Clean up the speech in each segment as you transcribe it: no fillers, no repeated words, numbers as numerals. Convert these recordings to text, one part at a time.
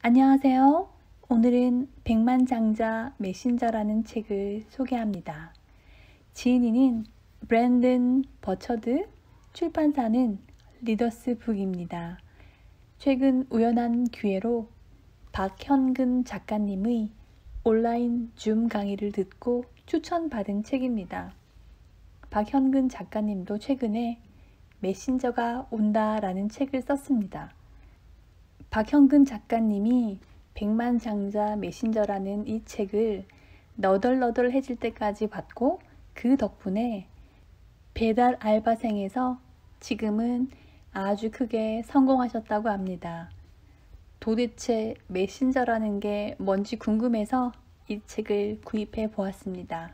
안녕하세요. 오늘은 백만장자 메신저라는 책을 소개합니다. 지은이는 브랜든 버처드, 출판사는 리더스 북입니다. 최근 우연한 기회로 박현근 작가님의 온라인 줌 강의를 듣고 추천받은 책입니다. 박현근 작가님도 최근에 메신저가 온다라는 책을 썼습니다. 박현근 작가님이 백만장자 메신저라는 이 책을 너덜너덜해질 때까지 봤고 그 덕분에 배달 알바생에서 지금은 아주 크게 성공하셨다고 합니다. 도대체 메신저라는 게 뭔지 궁금해서 이 책을 구입해 보았습니다.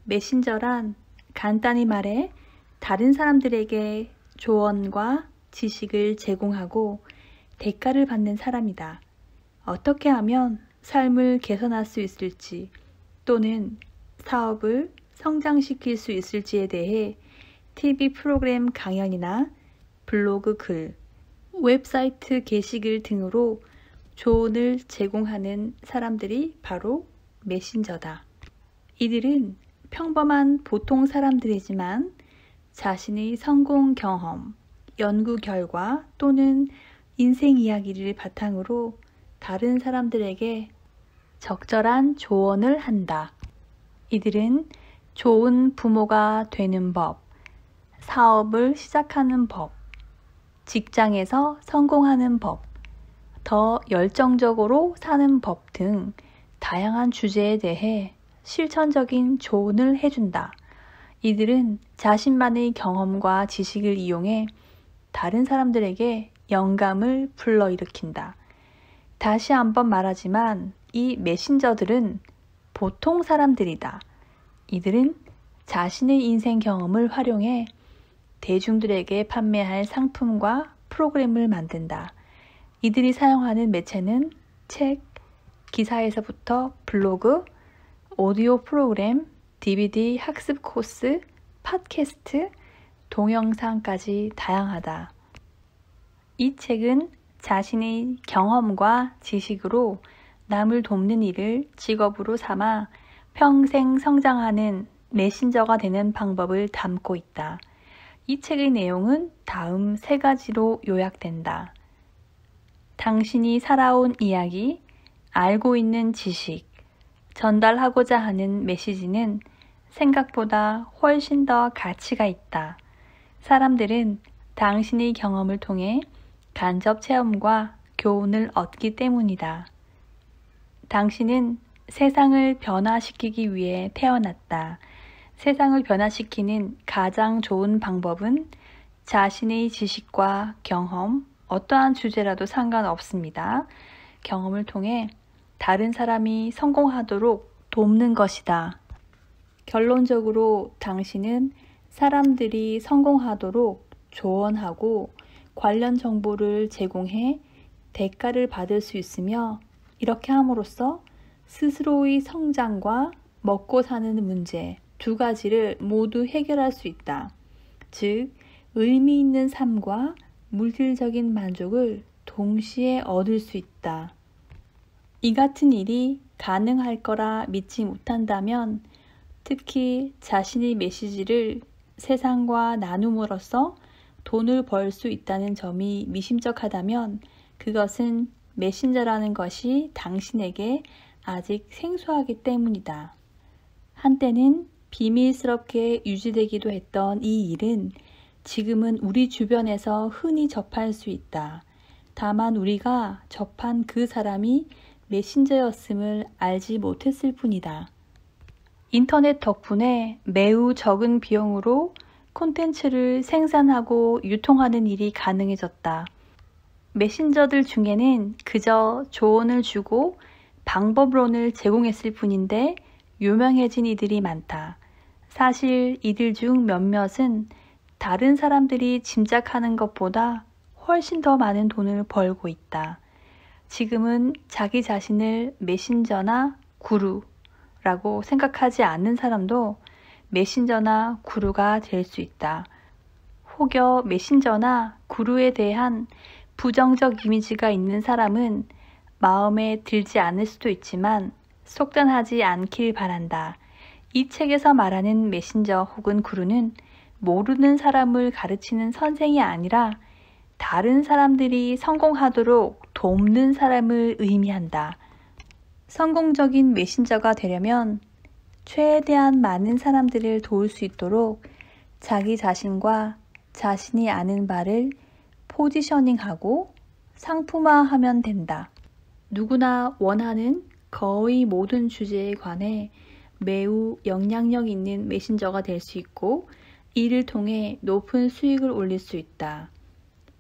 메신저란 간단히 말해 다른 사람들에게 조언과 지식을 제공하고 대가를 받는 사람이다. 어떻게 하면 삶을 개선할 수 있을지 또는 사업을 성장시킬 수 있을지에 대해 TV 프로그램 강연이나 블로그 글, 웹사이트 게시글 등으로 조언을 제공하는 사람들이 바로 메신저다. 이들은 평범한 보통 사람들이지만 자신의 성공 경험, 연구 결과 또는 인생 이야기를 바탕으로 다른 사람들에게 적절한 조언을 한다. 이들은 좋은 부모가 되는 법, 사업을 시작하는 법, 직장에서 성공하는 법, 더 열정적으로 사는 법 등 다양한 주제에 대해 실천적인 조언을 해준다. 이들은 자신만의 경험과 지식을 이용해 다른 사람들에게 영감을 불러일으킨다. 다시 한번 말하지만 이 메신저들은 보통 사람들이다. 이들은 자신의 인생 경험을 활용해 대중들에게 판매할 상품과 프로그램을 만든다. 이들이 사용하는 매체는 책, 기사에서부터 블로그, 오디오 프로그램, DVD 학습 코스, 팟캐스트, 동영상까지 다양하다. 이 책은 자신의 경험과 지식으로 남을 돕는 일을 직업으로 삼아 평생 성장하는 메신저가 되는 방법을 담고 있다. 이 책의 내용은 다음 3가지로 요약된다. 당신이 살아온 이야기, 알고 있는 지식, 전달하고자 하는 메시지는 생각보다 훨씬 더 가치가 있다. 사람들은 당신의 경험을 통해 간접 체험과 교훈을 얻기 때문이다. 당신은 세상을 변화시키기 위해 태어났다. 세상을 변화시키는 가장 좋은 방법은 자신의 지식과 경험, 어떠한 주제라도 상관없습니다. 경험을 통해 다른 사람이 성공하도록 돕는 것이다. 결론적으로 당신은 사람들이 성공하도록 조언하고 관련 정보를 제공해 대가를 받을 수 있으며 이렇게 함으로써 스스로의 성장과 먹고 사는 문제 2가지를 모두 해결할 수 있다. 즉, 의미 있는 삶과 물질적인 만족을 동시에 얻을 수 있다. 이 같은 일이 가능할 거라 믿지 못한다면 특히 자신의 메시지를 세상과 나눔으로써 돈을 벌 수 있다는 점이 미심쩍하다면 그것은 메신저라는 것이 당신에게 아직 생소하기 때문이다. 한때는 비밀스럽게 유지되기도 했던 이 일은 지금은 우리 주변에서 흔히 접할 수 있다. 다만 우리가 접한 그 사람이 메신저였음을 알지 못했을 뿐이다. 인터넷 덕분에 매우 적은 비용으로 콘텐츠를 생산하고 유통하는 일이 가능해졌다. 메신저들 중에는 그저 조언을 주고 방법론을 제공했을 뿐인데 유명해진 이들이 많다. 사실 이들 중 몇몇은 다른 사람들이 짐작하는 것보다 훨씬 더 많은 돈을 벌고 있다. 지금은 자기 자신을 메신저나 구루라고 생각하지 않는 사람도 메신저나 구루가 될 수 있다. 혹여 메신저나 구루에 대한 부정적 이미지가 있는 사람은 마음에 들지 않을 수도 있지만 속단하지 않길 바란다. 이 책에서 말하는 메신저 혹은 구루는 모르는 사람을 가르치는 선생이 아니라 다른 사람들이 성공하도록 돕는 사람을 의미한다. 성공적인 메신저가 되려면 최대한 많은 사람들을 도울 수 있도록 자기 자신과 자신이 아는 바를 포지셔닝하고 상품화하면 된다. 누구나 원하는 거의 모든 주제에 관해 매우 영향력 있는 메신저가 될 수 있고 이를 통해 높은 수익을 올릴 수 있다.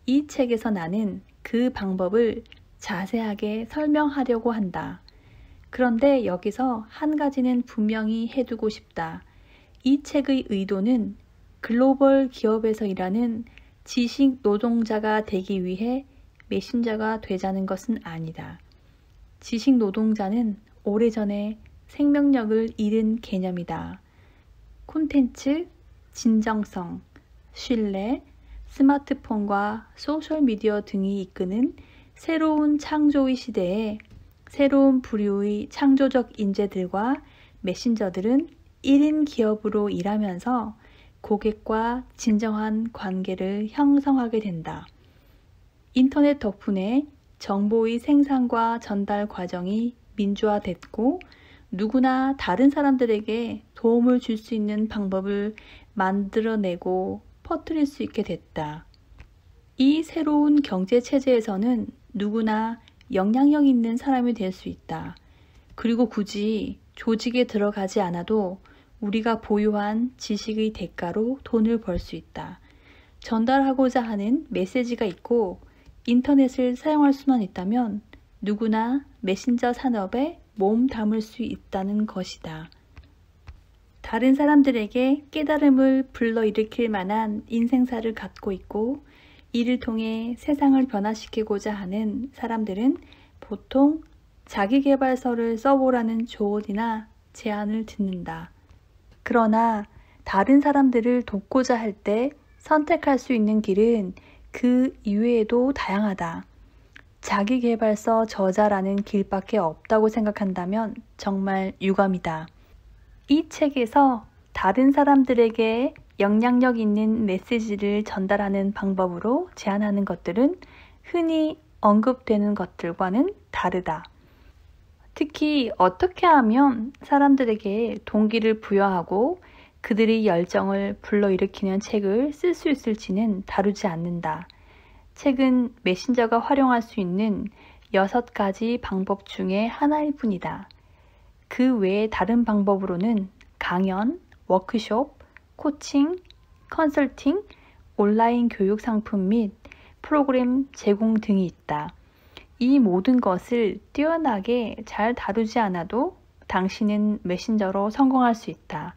이 책에서 나는 그 방법을 자세하게 설명하려고 한다. 그런데 여기서 한 가지는 분명히 해두고 싶다. 이 책의 의도는 글로벌 기업에서 일하는 지식 노동자가 되기 위해 메신저가 되자는 것은 아니다. 지식 노동자는 오래전에 생명력을 잃은 개념이다. 콘텐츠, 진정성, 신뢰, 스마트폰과 소셜미디어 등이 이끄는 새로운 창조의 시대에 새로운 부류의 창조적 인재들과 메신저들은 1인 기업으로 일하면서 고객과 진정한 관계를 형성하게 된다. 인터넷 덕분에 정보의 생산과 전달 과정이 민주화됐고 누구나 다른 사람들에게 도움을 줄 수 있는 방법을 만들어내고 퍼뜨릴 수 있게 됐다. 이 새로운 경제 체제에서는 누구나 영향력 있는 사람이 될 수 있다. 그리고 굳이 조직에 들어가지 않아도 우리가 보유한 지식의 대가로 돈을 벌 수 있다. 전달하고자 하는 메시지가 있고 인터넷을 사용할 수만 있다면 누구나 메신저 산업에 몸 담을 수 있다는 것이다. 다른 사람들에게 깨달음을 불러일으킬 만한 인생사를 갖고 있고 이를 통해 세상을 변화시키고자 하는 사람들은 보통 자기계발서를 써보라는 조언이나 제안을 듣는다. 그러나 다른 사람들을 돕고자 할 때 선택할 수 있는 길은 그 이외에도 다양하다. 자기계발서 저자라는 길밖에 없다고 생각한다면 정말 유감이다. 이 책에서 다른 사람들에게 영향력 있는 메시지를 전달하는 방법으로 제안하는 것들은 흔히 언급되는 것들과는 다르다. 특히 어떻게 하면 사람들에게 동기를 부여하고 그들의 열정을 불러일으키는 책을 쓸 수 있을지는 다루지 않는다. 책은 메신저가 활용할 수 있는 6가지 방법 중에 하나일 뿐이다. 그 외에 다른 방법으로는 강연, 워크숍, 코칭, 컨설팅, 온라인 교육 상품 및 프로그램 제공 등이 있다. 이 모든 것을 뛰어나게 잘 다루지 않아도 당신은 메신저로 성공할 수 있다.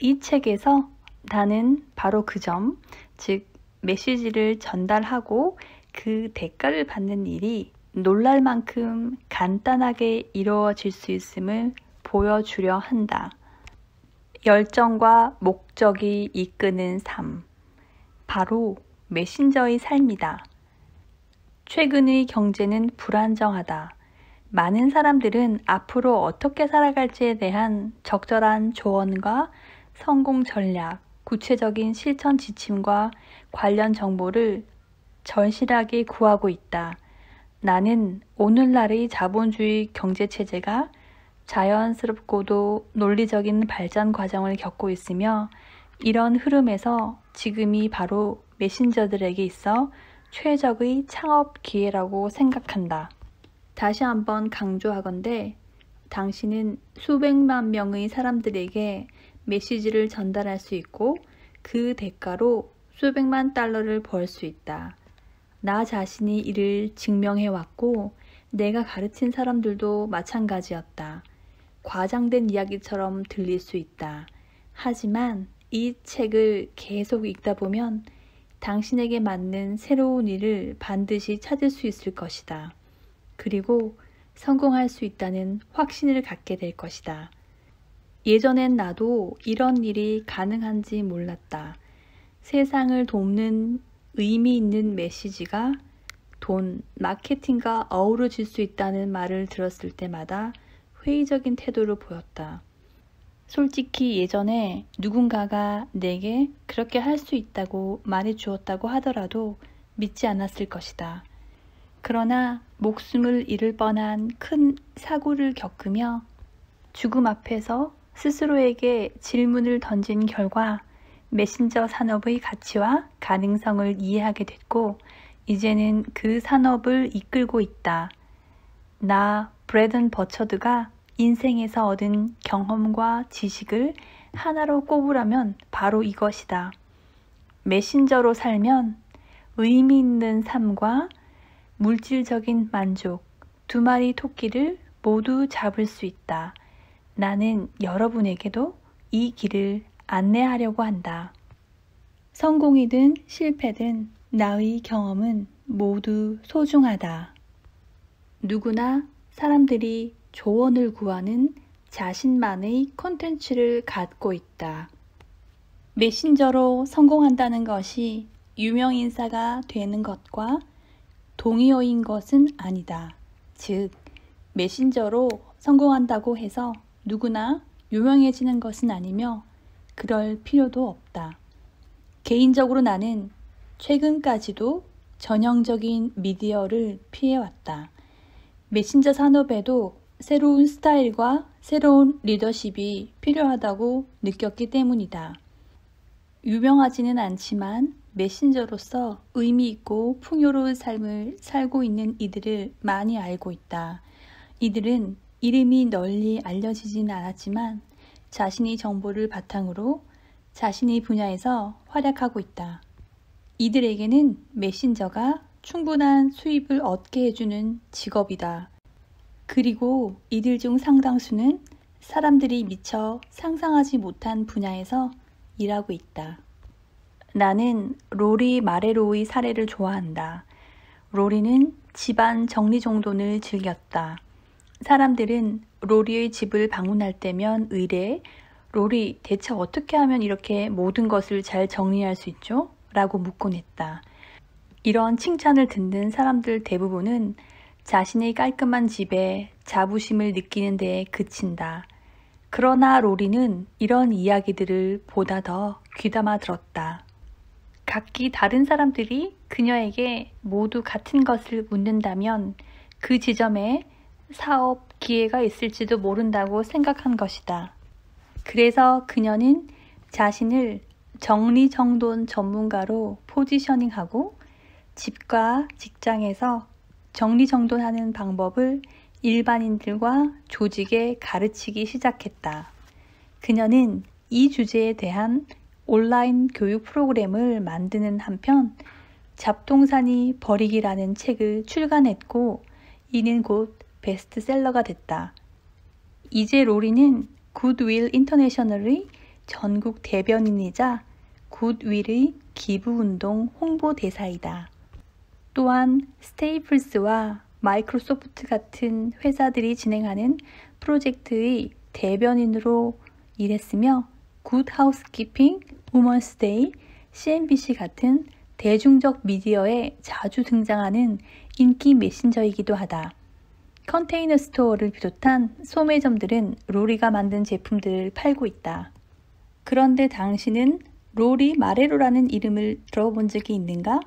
이 책에서 나는 바로 그 점, 즉 메시지를 전달하고 그 대가를 받는 일이 놀랄 만큼 간단하게 이루어질 수 있음을 보여주려 한다. 열정과 목적이 이끄는 삶, 바로 메신저의 삶이다. 최근의 경제는 불안정하다. 많은 사람들은 앞으로 어떻게 살아갈지에 대한 적절한 조언과 성공 전략, 구체적인 실천 지침과 관련 정보를 절실하게 구하고 있다. 나는 오늘날의 자본주의 경제체제가 자연스럽고도 논리적인 발전 과정을 겪고 있으며 이런 흐름에서 지금이 바로 메신저들에게 있어 최적의 창업 기회라고 생각한다. 다시 한번 강조하건대 당신은 수백만 명의 사람들에게 메시지를 전달할 수 있고 그 대가로 수백만 달러를 벌 수 있다. 나 자신이 이를 증명해왔고 내가 가르친 사람들도 마찬가지였다. 과장된 이야기처럼 들릴 수 있다. 하지만 이 책을 계속 읽다 보면 당신에게 맞는 새로운 일을 반드시 찾을 수 있을 것이다. 그리고 성공할 수 있다는 확신을 갖게 될 것이다. 예전엔 나도 이런 일이 가능한지 몰랐다. 세상을 돕는 의미 있는 메시지가 돈, 마케팅과 어우러질 수 있다는 말을 들었을 때마다 회의적인 태도를 보였다. 솔직히 예전에 누군가가 내게 그렇게 할 수 있다고 말해주었다고 하더라도 믿지 않았을 것이다. 그러나 목숨을 잃을 뻔한 큰 사고를 겪으며 죽음 앞에서 스스로에게 질문을 던진 결과 메신저 산업의 가치와 가능성을 이해하게 됐고 이제는 그 산업을 이끌고 있다. 나 브래든 버처드가 인생에서 얻은 경험과 지식을 하나로 꼽으라면 바로 이것이다. 메신저로 살면 의미 있는 삶과 물질적인 만족, 두 마리 토끼를 모두 잡을 수 있다. 나는 여러분에게도 이 길을 안내하려고 한다. 성공이든 실패든 나의 경험은 모두 소중하다. 누구나 사람들이 조언을 구하는 자신만의 콘텐츠를 갖고 있다. 메신저로 성공한다는 것이 유명인사가 되는 것과 동의어인 것은 아니다. 즉, 메신저로 성공한다고 해서 누구나 유명해지는 것은 아니며 그럴 필요도 없다. 개인적으로 나는 최근까지도 전형적인 미디어를 피해왔다. 메신저 산업에도 새로운 스타일과 새로운 리더십이 필요하다고 느꼈기 때문이다. 유명하지는 않지만 메신저로서 의미 있고 풍요로운 삶을 살고 있는 이들을 많이 알고 있다. 이들은 이름이 널리 알려지진 않았지만 자신의 정보를 바탕으로 자신의 분야에서 활약하고 있다. 이들에게는 메신저가 충분한 수입을 얻게 해주는 직업이다. 그리고 이들 중 상당수는 사람들이 미처 상상하지 못한 분야에서 일하고 있다. 나는 로리 마레로의 사례를 좋아한다. 로리는 집안 정리정돈을 즐겼다. 사람들은 로리의 집을 방문할 때면 의뢰, 로리, 대체 어떻게 하면 이렇게 모든 것을 잘 정리할 수 있죠? 라고 묻곤 했다. 이런 칭찬을 듣는 사람들 대부분은 자신의 깔끔한 집에 자부심을 느끼는 데에 그친다. 그러나 로리는 이런 이야기들을 보다 더 귀담아 들었다. 각기 다른 사람들이 그녀에게 모두 같은 것을 묻는다면 그 지점에 사업 기회가 있을지도 모른다고 생각한 것이다. 그래서 그녀는 자신을 정리정돈 전문가로 포지셔닝하고 집과 직장에서 정리정돈하는 방법을 일반인들과 조직에 가르치기 시작했다. 그녀는 이 주제에 대한 온라인 교육 프로그램을 만드는 한편 잡동사니 버리기라는 책을 출간했고 이는 곧 베스트셀러가 됐다. 이제 로리는 굿윌 인터내셔널의 전국 대변인이자 굿윌의 기부운동 홍보대사이다. 또한 스테이플스와 마이크로소프트 같은 회사들이 진행하는 프로젝트의 대변인으로 일했으며 굿 하우스키핑, 우먼스데이, CNBC 같은 대중적 미디어에 자주 등장하는 인기 메신저이기도 하다. 컨테이너 스토어를 비롯한 소매점들은 로리가 만든 제품들을 팔고 있다. 그런데 당신은 로리 마레로라는 이름을 들어본 적이 있는가?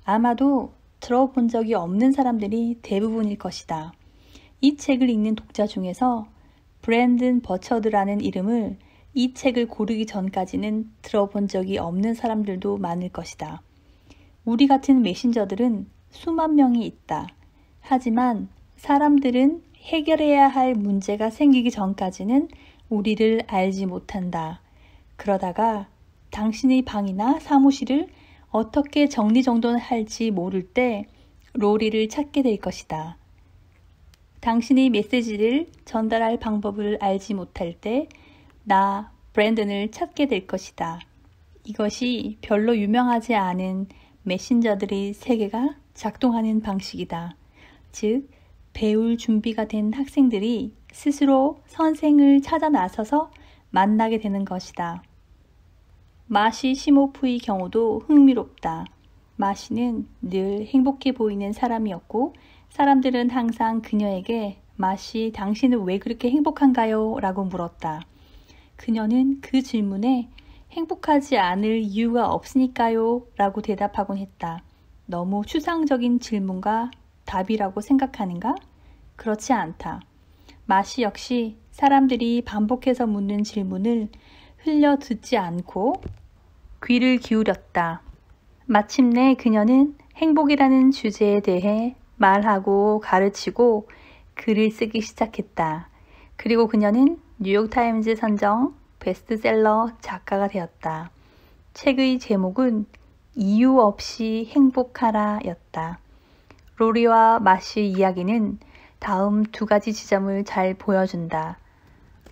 아마도 들어본 적이 없는 사람들이 대부분일 것이다. 이 책을 읽는 독자 중에서 브랜든 버처드라는 이름을 이 책을 고르기 전까지는 들어본 적이 없는 사람들도 많을 것이다. 우리 같은 메신저들은 수만 명이 있다. 하지만 사람들은 해결해야 할 문제가 생기기 전까지는 우리를 알지 못한다. 그러다가 당신의 방이나 사무실을 어떻게 정리정돈할지 모를 때 로리를 찾게 될 것이다. 당신의 메시지를 전달할 방법을 알지 못할 때 나 브랜든을 찾게 될 것이다. 이것이 별로 유명하지 않은 메신저들의 세계가 작동하는 방식이다. 즉, 배울 준비가 된 학생들이 스스로 선생을 찾아 나서서 만나게 되는 것이다. 마시 시모프의 경우도 흥미롭다. 마시는 늘 행복해 보이는 사람이었고 사람들은 항상 그녀에게 마시, 당신은 왜 그렇게 행복한가요? 라고 물었다. 그녀는 그 질문에 행복하지 않을 이유가 없으니까요? 라고 대답하곤 했다. 너무 추상적인 질문과 답이라고 생각하는가? 그렇지 않다. 마시 역시 사람들이 반복해서 묻는 질문을 흘려 듣지 않고 귀를 기울였다. 마침내 그녀는 행복이라는 주제에 대해 말하고 가르치고 글을 쓰기 시작했다. 그리고 그녀는 뉴욕타임즈 선정 베스트셀러 작가가 되었다. 책의 제목은 이유 없이 행복하라 였다. 로리와 마시의 이야기는 다음 두 가지 지점을 잘 보여준다.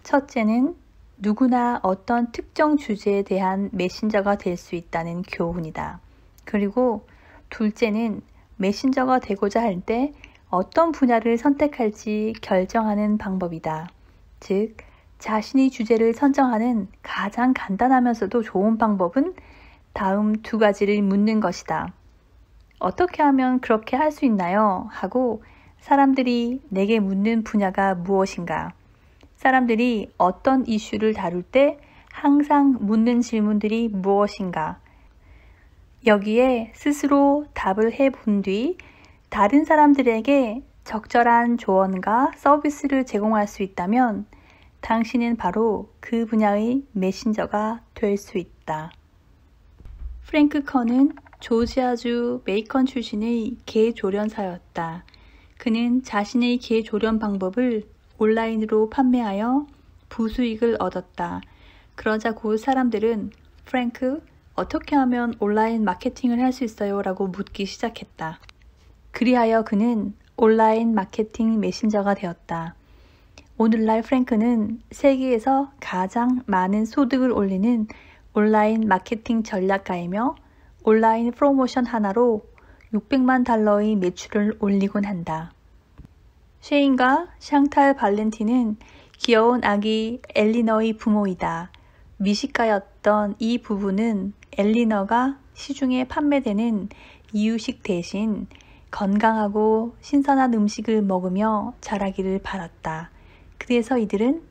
첫째는 누구나 어떤 특정 주제에 대한 메신저가 될 수 있다는 교훈이다. 그리고 둘째는 메신저가 되고자 할 때 어떤 분야를 선택할지 결정하는 방법이다. 즉, 자신의 주제를 선정하는 가장 간단하면서도 좋은 방법은 다음 두 가지를 묻는 것이다. 어떻게 하면 그렇게 할 수 있나요? 하고 사람들이 내게 묻는 분야가 무엇인가? 사람들이 어떤 이슈를 다룰 때 항상 묻는 질문들이 무엇인가? 여기에 스스로 답을 해본 뒤 다른 사람들에게 적절한 조언과 서비스를 제공할 수 있다면 당신은 바로 그 분야의 메신저가 될 수 있다. 프랭크 컨은 조지아주 메이컨 출신의 개 조련사였다. 그는 자신의 개 조련 방법을 온라인으로 판매하여 부수익을 얻었다. 그러자 곧 사람들은 프랭크, 어떻게 하면 온라인 마케팅을 할 수 있어요? 라고 묻기 시작했다. 그리하여 그는 온라인 마케팅 메신저가 되었다. 오늘날 프랭크는 세계에서 가장 많은 소득을 올리는 온라인 마케팅 전략가이며 온라인 프로모션 하나로 600만 달러의 매출을 올리곤 한다. 셰인과 샹탈 발렌틴은 귀여운 아기 엘리너의 부모이다. 미식가였던 이 부부는 엘리너가 시중에 판매되는 이유식 대신 건강하고 신선한 음식을 먹으며 자라기를 바랐다. 그래서 이들은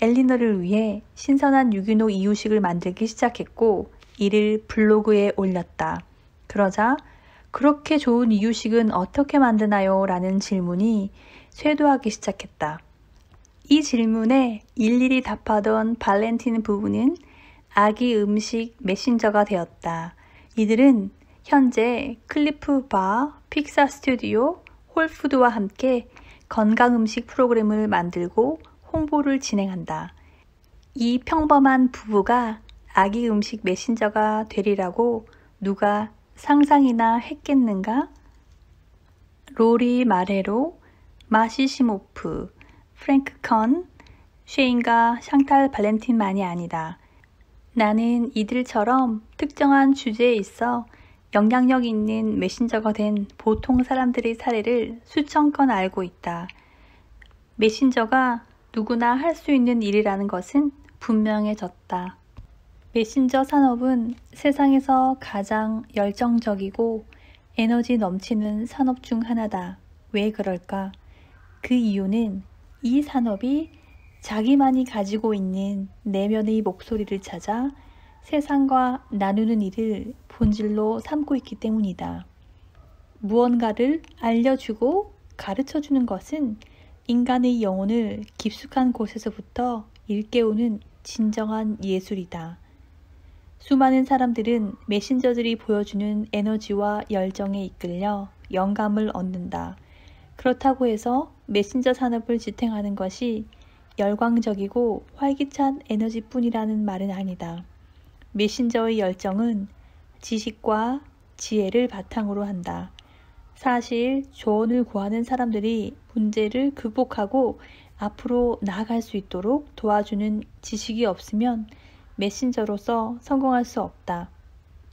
엘리너를 위해 신선한 유기농 이유식을 만들기 시작했고 이를 블로그에 올렸다. 그러자 그렇게 좋은 이유식은 어떻게 만드나요? 라는 질문이 쇄도하기 시작했다. 이 질문에 일일이 답하던 발렌틴 부부는 아기 음식 메신저가 되었다. 이들은 현재 클리프 바, 픽사 스튜디오, 홀푸드와 함께 건강 음식 프로그램을 만들고 홍보를 진행한다. 이 평범한 부부가 아기 음식 메신저가 되리라고 누가 상상이나 했겠는가? 로리 마레로, 마시 시모프, 프랭크 컨, 셰인과 샹탈 발렌틴만이 아니다. 나는 이들처럼 특정한 주제에 있어 영향력 있는 메신저가 된 보통 사람들의 사례를 수천 건 알고 있다. 메신저가 누구나 할 수 있는 일이라는 것은 분명해졌다. 메신저 산업은 세상에서 가장 열정적이고 에너지 넘치는 산업 중 하나다. 왜 그럴까? 그 이유는 이 산업이 자기만이 가지고 있는 내면의 목소리를 찾아 세상과 나누는 일을 본질로 삼고 있기 때문이다. 무언가를 알려주고 가르쳐주는 것은 인간의 영혼을 깊숙한 곳에서부터 일깨우는 진정한 예술이다. 수많은 사람들은 메신저들이 보여주는 에너지와 열정에 이끌려 영감을 얻는다. 그렇다고 해서 메신저 산업을 지탱하는 것이 열광적이고 활기찬 에너지뿐이라는 말은 아니다. 메신저의 열정은 지식과 지혜를 바탕으로 한다. 사실 조언을 구하는 사람들이 문제를 극복하고 앞으로 나아갈 수 있도록 도와주는 지식이 없으면 메신저로서 성공할 수 없다.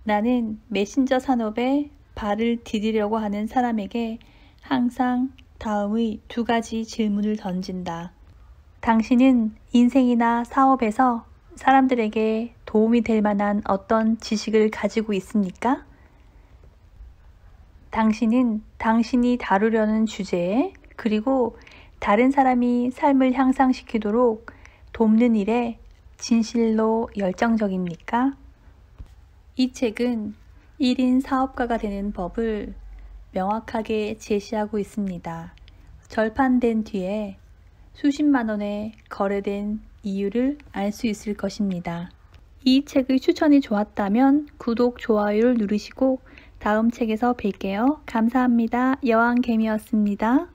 나는 메신저 산업에 발을 디디려고 하는 사람에게 항상 다음의 두 가지 질문을 던진다. 당신은 인생이나 사업에서 사람들에게 도움이 될 만한 어떤 지식을 가지고 있습니까? 당신은 당신이 다루려는 주제에 그리고 다른 사람이 삶을 향상시키도록 돕는 일에 진실로 열정적입니까? 이 책은 1인 사업가가 되는 법을 명확하게 제시하고 있습니다. 절판된 뒤에 수십만 원에 거래된 이유를 알 수 있을 것입니다. 이 책의 추천이 좋았다면 구독, 좋아요를 누르시고 다음 책에서 뵐게요. 감사합니다. 여왕개미였습니다.